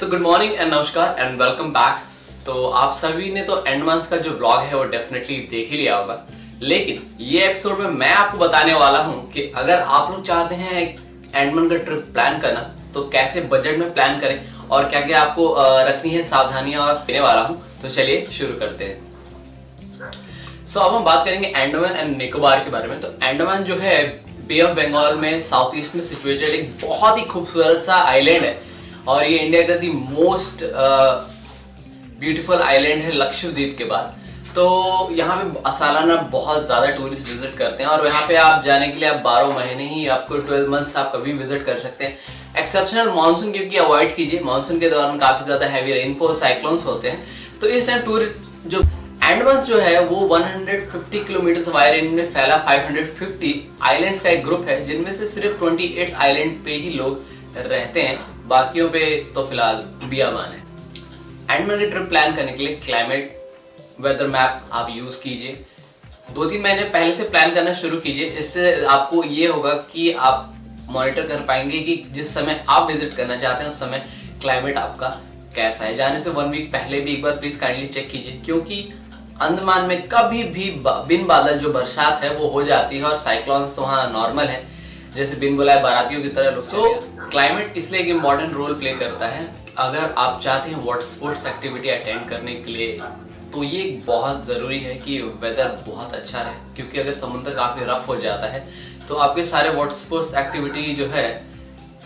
So good morning and नमस्कार and welcome back. तो आप सभी ने तो एंडमान्स का जो ब्लॉग है वो डेफिनेटली देख ही लिया होगा, लेकिन ये एपिसोड में मैं आपको बताने वाला हूँ कि अगर आप लोग चाहते हैं एंडमान का ट्रिप प्लान करना तो कैसे बजट में प्लान करें और क्या क्या आपको रखनी है सावधानियां और देने वाला हूँ। तो चलिए शुरू करते हैं। सो अब हम बात करेंगे अंडमान एंड निकोबार के बारे में। तो अंडमान जो है बे ऑफ बंगाल में साउथ ईस्ट में सिचुएटेड एक बहुत ही खूबसूरत सा आइलैंड है और ये इंडिया का दी मोस्ट ब्यूटीफुल आइलैंड है लक्षद्वीप के बाद। तो यहाँ पे सालाना बहुत ज़्यादा टूरिस्ट विजिट करते हैं और यहाँ पे आप जाने के लिए आप 12 महीने ही आपको 12 मंथ्स आप कभी विजिट कर सकते हैं। एक्सेप्शनल मानसून क्योंकि अवॉइड कीजिए, मानसून के दौरान काफ़ी ज़्यादा हैवी रेनफॉल साइक्लोन्स होते हैं। तो इस टाइम टूरिस्ट जो अंडमान जो है वो 150 किलोमीटर वायर रेंज में फैला 550 आइलैंड्स का एक ग्रुप है, जिनमें से सिर्फ 28 आइलैंड पे ही लोग रहते हैं, बाकियों पे तो फिलहाल बियाबान है। अंडमान की ट्रिप प्लान करने के लिए क्लाइमेट वेदर मैप आप यूज कीजिए। 2-3 महीने पहले से प्लान करना शुरू कीजिए। इससे आपको ये होगा कि आप मॉनिटर कर पाएंगे कि जिस समय आप विजिट करना चाहते हैं उस समय क्लाइमेट आपका कैसा है। जाने से 1 वीक पहले भी एक बार प्लीज काइंडली चेक कीजिए, क्योंकि अंडमान में कभी भी बिन बादल जो बरसात है वो हो जाती है और साइक्लोन्स तो वहाँ नॉर्मल है, जैसे बिन बुलाए बारातियों की तरह लोग। तो क्लाइमेट इसलिए एक इम्पोर्टेंट रोल प्ले करता है। अगर आप चाहते हैं वाटर स्पोर्ट्स एक्टिविटी अटेंड करने के लिए तो ये बहुत ज़रूरी है कि वेदर बहुत अच्छा रहे, क्योंकि अगर समुद्र काफ़ी रफ हो जाता है तो आपके सारे वाटर स्पोर्ट्स एक्टिविटी जो है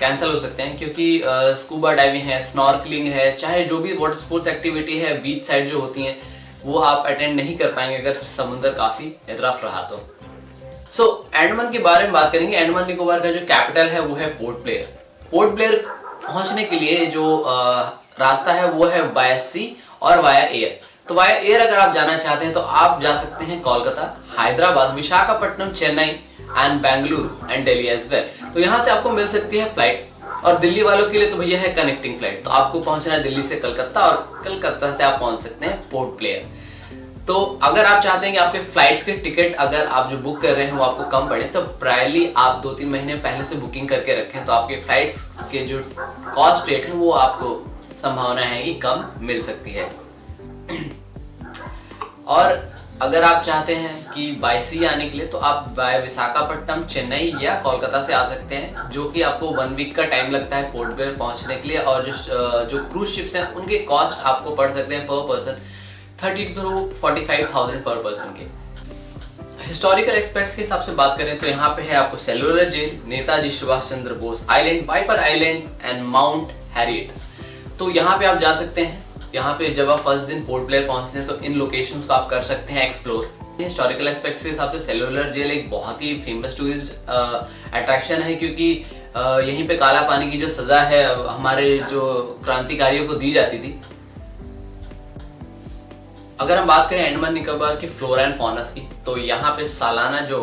कैंसिल हो सकते हैं, क्योंकि स्कूबा डाइविंग है, स्नॉर्कलिंग है, चाहे जो भी वाटर स्पोर्ट्स एक्टिविटी है बीच साइड जो होती हैं वो आप अटेंड नहीं कर पाएंगे अगर समुद्र काफ़ी रफ रहा तो। सो अंडमान के बारे में बात करेंगे। अंडमान निकोबार का जो कैपिटल है वो है पोर्ट ब्लेयर। पोर्ट ब्लेयर पहुंचने के लिए जो रास्ता है वो है बाय सी और वाया एयर। तो वाया एयर अगर आप जाना चाहते हैं तो आप जा सकते हैं Kolkata, Hyderabad, Visakhapatnam, Chennai and Bengaluru and Delhi as well. तो यहाँ से आपको मिल सकती है फ्लाइट, और दिल्ली वालों के लिए तो भैया है कनेक्टिंग फ्लाइट। तो आपको पहुंचना है दिल्ली से कलकत्ता और कलकत्ता से आप पहुंच सकते हैं पोर्ट ब्लेयर। तो अगर आप चाहते हैं कि आपके फ्लाइट्स के टिकट अगर आप जो बुक कर रहे हैं वो आपको कम पड़े तो प्रायरली आप 2-3 महीने पहले से बुकिंग करके रखें, तो आपके फ्लाइट्स के जो कॉस्ट रेट है वो आपको संभावना है कि कम मिल सकती है। और अगर आप चाहते हैं कि बाय सी आने के लिए तो आप बाय विशाखापट्टनम, चेन्नई या कोलकाता से आ सकते हैं, जो कि आपको 1 वीक का टाइम लगता है पोर्ट ब्लेयर पहुंचने के लिए। और जो क्रूज शिप्स हैं उनके कॉस्ट आपको पड़ सकते हैं पर पर्सन 30 to 45,000 पर पर्सन के। हिस्टोरिकल एस्पेक्ट्स के हिसाब से बात करें तो यहाँ पे है आपको Cellular Jail, Netaji Subhash Chandra Bose Island, Viper Island and Mount Harriet. तो यहाँ पे आप जा सकते हैं। यहाँ पे जब आप फर्स्ट दिन पोर्ट ब्लेयर पहुंचते हैं तो इन लोकेशंस को आप कर सकते हैं एक्सप्लोर। हिस्टोरिकल एस्पेक्ट्स के हिसाब से सेलुलर जेल एक बहुत ही फेमस टूरिस्ट अट्रैक्शन है, क्योंकि यहीं पे काला पानी की जो सजा है हमारे जो क्रांतिकारियों को दी जाती थी। अगर हम बात करें अंडमान निकोबार की फ्लोरा एंड फौनास की, तो यहाँ पे सालाना जो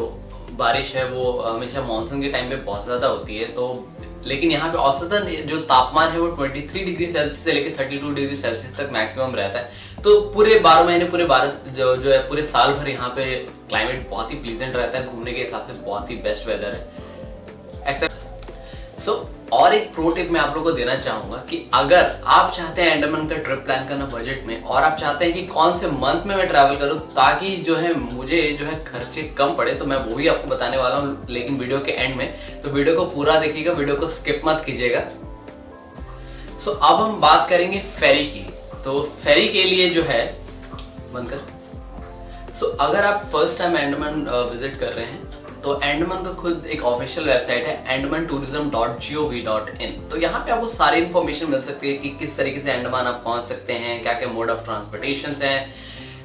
बारिश है वो हमेशा मानसून के टाइम पे बहुत ज़्यादा होती है। तो लेकिन यहाँ पे औसतन जो तापमान है वो 23 डिग्री सेल्सियस से लेकर 32 डिग्री सेल्सियस तक मैक्सिमम रहता है। तो पूरे 12 महीने पूरे 12 जो है पूरे साल भर यहाँ पे क्लाइमेट बहुत ही प्लीजेंट रहता है, घूमने के हिसाब से बहुत ही बेस्ट वेदर है। और एक प्रो टिप मैं आप लोगों को देना चाहूंगा कि अगर आप चाहते हैं अंडमान का ट्रिप प्लान करना बजट में और आप चाहते हैं कि कौन से मंथ में मैं ट्रैवल करूं ताकि जो है मुझे जो है खर्चे कम पड़े, तो मैं वो भी आपको बताने वाला हूं, लेकिन वीडियो के एंड में। तो वीडियो को पूरा देखिएगा, वीडियो को स्किप मत कीजिएगा। सो अब हम बात करेंगे फेरी की। तो फेरी के लिए जो है अगर आप फर्स्ट टाइम अंडमान विजिट कर रहे हैं तो अंडमान का खुद एक ऑफिशियल वेबसाइट है andaman-tourism.gov.in। तो यहाँ पे आपको सारी इन्फॉर्मेशन मिल सकती है कि किस तरीके से अंडमान आप पहुँच सकते हैं, क्या क्या मोड ऑफ ट्रांसपोर्टेशन हैं,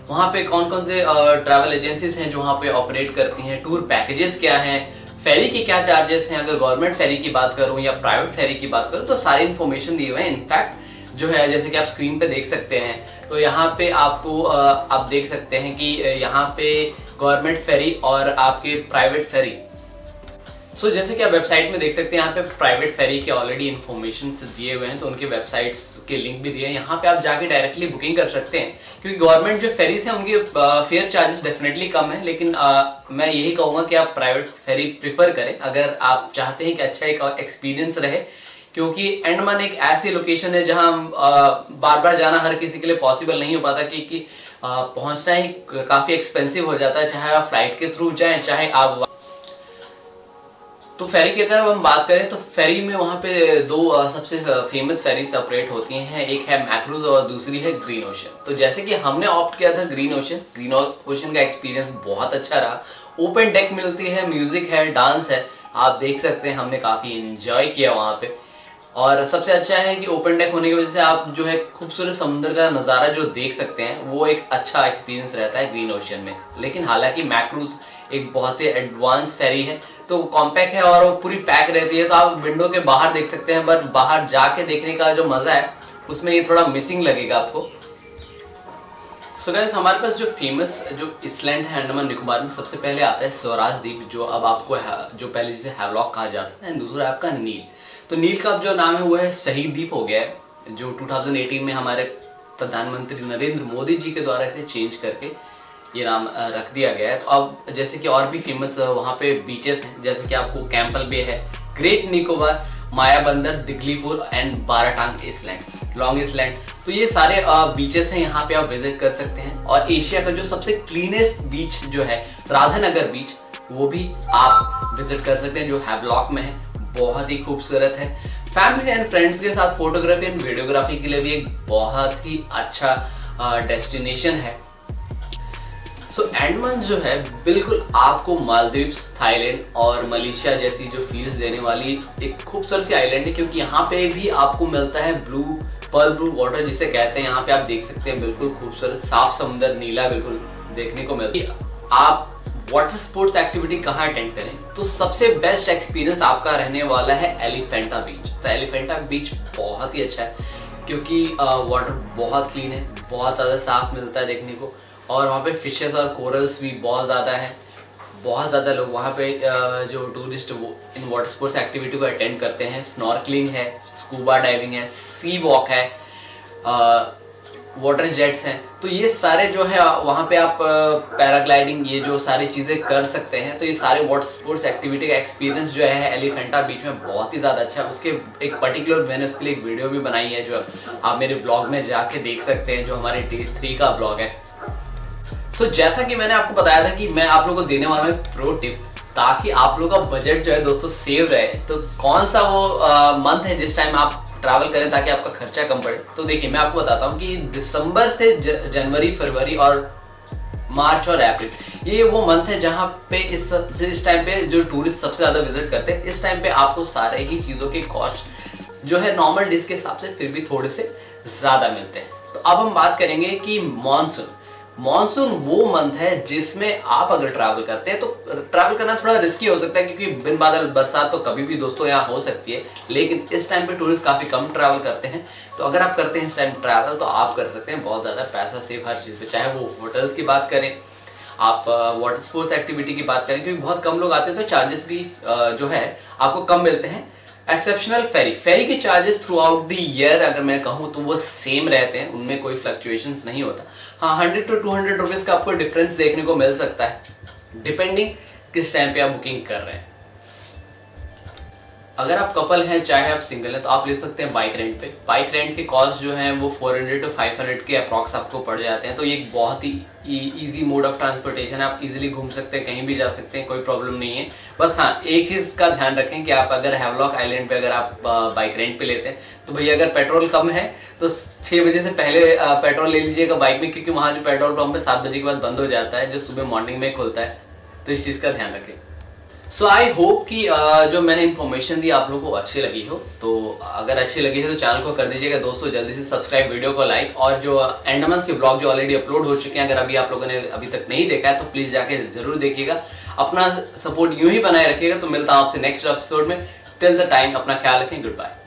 वहाँ पे कौन कौन से ट्रैवल एजेंसीज हैं जो वहाँ पे ऑपरेट करती हैं, टूर पैकेजेस क्या हैं, फेरी के क्या चार्जेस हैं, अगर गवर्नमेंट फेरी की बात करूँ या प्राइवेट फेरी की बात करूँ तो सारी इन्फॉर्मेशन दी हुई है। इनफैक्ट जो है जैसे कि आप स्क्रीन पे देख सकते हैं, तो यहाँ पे आपको आप देख सकते हैं कि यहाँ पे गवर्नमेंट फेरी और आपके प्राइवेट फेरी। सो जैसे कि आप वेबसाइट में देख सकते हैं यहाँ पे प्राइवेट फेरी के ऑलरेडी इन्फॉर्मेशन दिए हुए हैं, तो उनके वेबसाइट्स के लिंक भी दिए हैं। यहाँ पे आप जाके डायरेक्टली बुकिंग कर सकते हैं, क्योंकि गवर्नमेंट जो फेरीज हैं उनके फेयर चार्जेस डेफिनेटली कम है, लेकिन मैं यही कहूँगा कि आप प्राइवेट फेरी प्रीफर करें अगर आप चाहते हैं कि अच्छा एक एक्सपीरियंस रहे क्योंकि अंडमान एक ऐसी लोकेशन है जहां बार बार जाना हर किसी के लिए पॉसिबल नहीं हो पाता, क्योंकि पहुंचना ही काफी एक्सपेंसिव हो जाता है, चाहे आप फ्लाइट के थ्रू जाएं चाहे आप। तो फेरी की अगर हम बात करें तो फेरी में वहाँ पे दो सबसे फेमस फेरीज ऑपरेट होती हैं, एक है मैक्रूज और दूसरी है ग्रीन ओशन। तो जैसे कि हमने ऑप्ट किया था ग्रीन ओशन का एक्सपीरियंस बहुत अच्छा रहा। ओपन डेक मिलती है, म्यूजिक है, डांस है, आप देख सकते हैं, हमने काफी एंजॉय किया वहाँ पे। और सबसे अच्छा है कि ओपन डेक होने की वजह से आप जो है खूबसूरत समुद्र का नज़ारा जो देख सकते हैं, वो एक अच्छा एक्सपीरियंस रहता है ग्रीन ओशन में। लेकिन हालांकि मैक्रूज एक बहुत ही एडवांस फेरी है, तो कॉम्पैक्ट है और वो पूरी पैक रहती है, तो आप विंडो के बाहर देख सकते हैं, बट बाहर जाके देखने का जो मजा है उसमें ये थोड़ा मिसिंग लगेगा आपको। सो गाइस, हमारे पास जो फेमस जो इसलैंड है अंडमान निकोबार में, सबसे पहले आता है स्वराज द्वीप, जो अब आपको जो पहले जिसे हैवलॉक कहा जाता है, दूसरा आपका नील। तो नील का जो नाम है वो है शहीद द्वीप हो गया है, जो 2018 में हमारे प्रधानमंत्री नरेंद्र मोदी जी के द्वारा इसे चेंज करके ये नाम रख दिया गया है। तो अब जैसे कि और भी फेमस वहाँ पे बीचेस हैं, जैसे कि आपको कैंपल बे है, ग्रेट निकोबार, माया बंदर, Diglipur and Baratang island, long island. तो ये सारे बीचेस हैं, यहाँ पे आप विजिट कर सकते हैं। और एशिया का जो सबसे क्लीनेस्ट बीच जो है राधानगर बीच, वो भी आप विजिट कर सकते हैं, जो हैवलॉक में है, बहुत ही खूबसूरत है। फैमिली एंड फ्रेंड्स के साथ फोटोग्राफी एंड वीडियोग्राफी के लिए भी एक बहुत ही अच्छा डेस्टिनेशन है। सो अंडमान जो है बिल्कुल आपको मालदीव्स, थाईलैंड और मलेशिया जैसी जो फील्स देने वाली एक खूबसूरत सी आइलैंड है, क्योंकि यहाँ पे भी आपको मिलता है पर्ल ब्लू वाटर जिसे कहते हैं। यहाँ पे आप देख सकते हैं बिल्कुल खूबसूरत साफ समुद्र, नीला बिल्कुल देखने को मिलता है। आप वाटर स्पोर्ट्स एक्टिविटी कहाँ अटेंड करें, तो सबसे बेस्ट एक्सपीरियंस आपका रहने वाला है एलिफेंटा बीच। तो एलिफेंटा बीच बहुत ही अच्छा है, क्योंकि वाटर बहुत क्लीन है, बहुत ज़्यादा साफ मिलता है देखने को, और वहाँ पे फिशेस और कोरल्स भी बहुत ज़्यादा हैं। बहुत ज़्यादा लोग वहाँ पे जो tourist in water sports activity को अटेंड करते हैं। स्नॉर्कलिंग है, स्कूबा डाइविंग है, सी वॉक है, वाटर जेट्स हैं। तो ये सारे जो है वहाँ पे आप पैराग्लाइडिंग, ये जो सारी चीज़ें कर सकते हैं। तो ये सारे वाटर स्पोर्ट्स एक्टिविटी का एक्सपीरियंस जो है एलिफेंटा बीच में बहुत ही ज़्यादा अच्छा है। उसके एक पर्टिकुलर मैंने उसके लिए एक वीडियो भी बनाई है, जो आप मेरे ब्लॉग में जाके देख सकते हैं, जो हमारे Day 3 का ब्लॉग है। सो जैसा कि मैंने आपको बताया था कि मैं आप लोगों को देने वाला हूँ प्रो टिप, ताकि आप लोगों का बजट जो है दोस्तों सेव रहे। तो कौन सा वो मंथ है जिस टाइम आप ट्रैवल करें ताकि आपका खर्चा कम पड़े। तो देखिए, मैं आपको बताता हूँ कि दिसंबर से जनवरी, फरवरी और मार्च और अप्रैल, ये वो मंथ है जहाँ पे इस टाइम पे जो टूरिस्ट सबसे ज़्यादा विजिट करते हैं। इस टाइम पे आपको सारे ही चीज़ों के कॉस्ट जो है नॉर्मल डेज के हिसाब से फिर भी थोड़े से ज़्यादा मिलते हैं। तो अब हम बात करेंगे कि मानसून वो मंथ है जिसमें आप अगर ट्रैवल करते हैं, तो ट्रैवल करना थोड़ा रिस्की हो सकता है, क्योंकि बिन बादल बरसात तो कभी भी दोस्तों यहाँ हो सकती है। लेकिन इस टाइम पे टूरिस्ट काफी कम ट्रैवल करते हैं, तो अगर आप करते हैं इस टाइम ट्रैवल, तो आप कर सकते हैं बहुत ज्यादा पैसा सेव हर चीज पे। चाहे वो होटल्स की बात करें, आप वाटर स्पोर्ट्स एक्टिविटी की बात करें, क्योंकि बहुत कम लोग आते हैं तो चार्जेस भी जो है आपको कम मिलते हैं। एक्सेप्शनल फेरी के charges through out the year अगर मैं कहूँ तो वो सेम रहते हैं, उनमें कोई फ्लक्चुएशंस नहीं होता। हाँ, 100 to 200 रुपीज का आपको डिफरेंस देखने को मिल सकता है, डिपेंडिंग किस टाइम पे आप बुकिंग कर रहे हैं। अगर आप कपल हैं चाहे आप सिंगल हैं, तो आप ले सकते हैं बाइक रेंट पे। बाइक रेंट के कॉस्ट जो है वो 400 to 500 के अप्रॉक्स आपको पड़ जाते हैं। तो ये एक बहुत ही इजी मोड ऑफ ट्रांसपोर्टेशन है, आप इजीली घूम सकते हैं, कहीं भी जा सकते हैं, कोई प्रॉब्लम नहीं है। बस हाँ, एक चीज़ का ध्यान रखें कि आप अगर हैवलॉक आइलैंड पे अगर आप बाइक रेंट पे लेते हैं, तो भैया अगर पेट्रोल कम है तो 6 बजे से पहले पेट्रोल ले लीजिएगा बाइक में, क्योंकि वहाँ जो पेट्रोल पंप है 7 बजे के बाद बंद हो जाता है, जो सुबह मॉर्निंग में खुलता है। तो इस चीज़ का ध्यान रखें। सो आई होप कि जो मैंने इन्फॉर्मेशन दी आप लोगों को अच्छी लगी हो। तो अगर अच्छी लगी है तो चैनल को कर दीजिएगा दोस्तों जल्दी से सब्सक्राइब, वीडियो को लाइक, और जो अंडमान के ब्लॉग जो ऑलरेडी अपलोड हो चुके हैं, अगर अभी आप लोगों ने अभी तक नहीं देखा है तो प्लीज जाके जरूर देखिएगा। अपना सपोर्ट यूं ही बनाए रखिएगा। तो मिलता हूं आपसे नेक्स्ट एपिसोड में। टिल द टाइम अपना ख्याल रखें। Good bye.